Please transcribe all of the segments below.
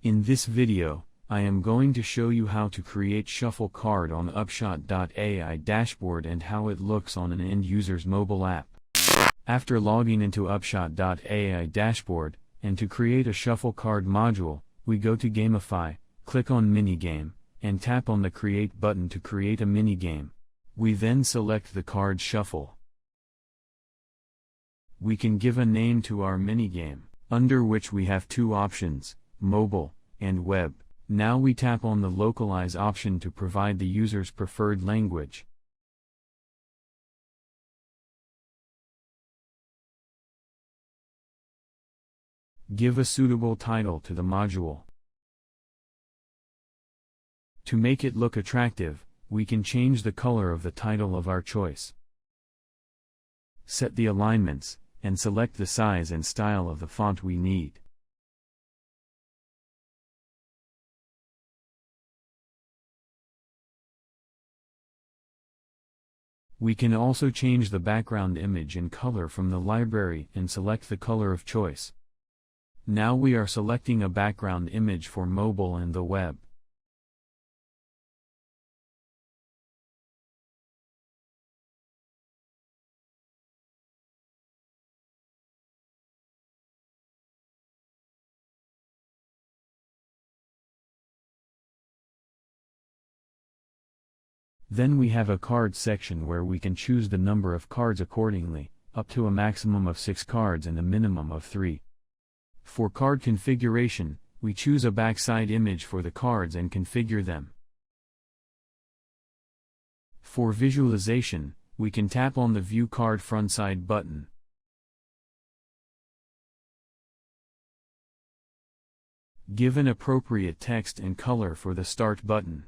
In this video, I am going to show you how to create shuffle card on upshot.ai dashboard and how it looks on an end user's mobile app. After logging into upshot.ai dashboard, and to create a shuffle card module, we go to Gamify, click on minigame, and tap on the create button to create a minigame. We then select the card shuffle. We can give a name to our minigame, under which we have two options, mobile and web. Now we tap on the localize option to provide the user's preferred language. Give a suitable title to the module. To make it look attractive, we can change the color of the title of our choice. Set the alignments, and select the size and style of the font we need. We can also change the background image and color from the library and select the color of choice. Now we are selecting a background image for mobile and the web. Then we have a card section where we can choose the number of cards accordingly, up to a maximum of 6 cards and a minimum of 3. For card configuration, we choose a backside image for the cards and configure them. For visualization, we can tap on the View Card Frontside button. Give an appropriate text and color for the Start button.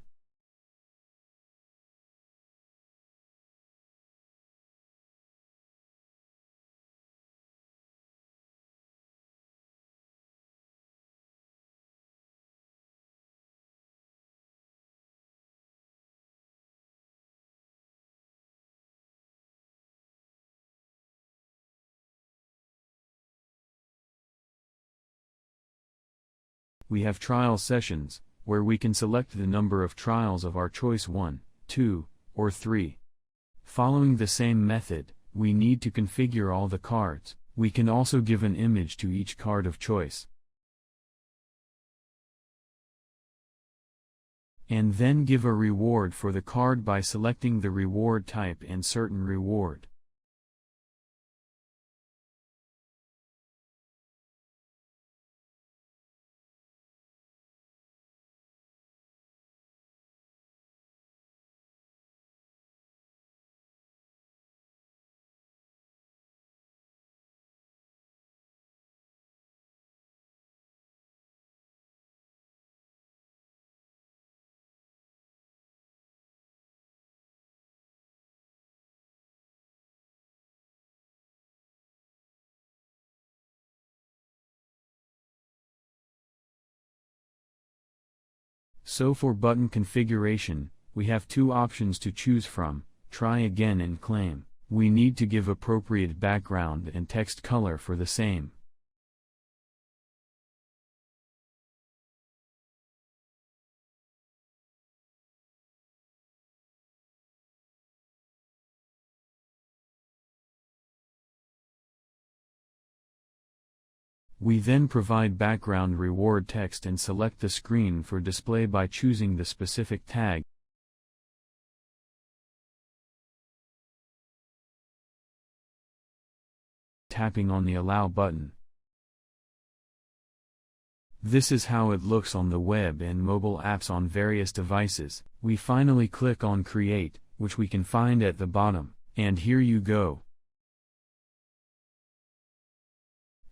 We have trial sessions, where we can select the number of trials of our choice 1, 2, or 3. Following the same method, we need to configure all the cards. We can also give an image to each card of choice. And then give a reward for the card by selecting the reward type and certain reward. So for button configuration, we have two options to choose from, try again and claim. We need to give appropriate background and text color for the same. We then provide background reward text and select the screen for display by choosing the specific tag. Tapping on the Allow button. This is how it looks on the web and mobile apps on various devices. We finally click on Create, which we can find at the bottom, and here you go.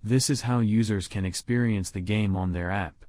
This is how users can experience the game on their app.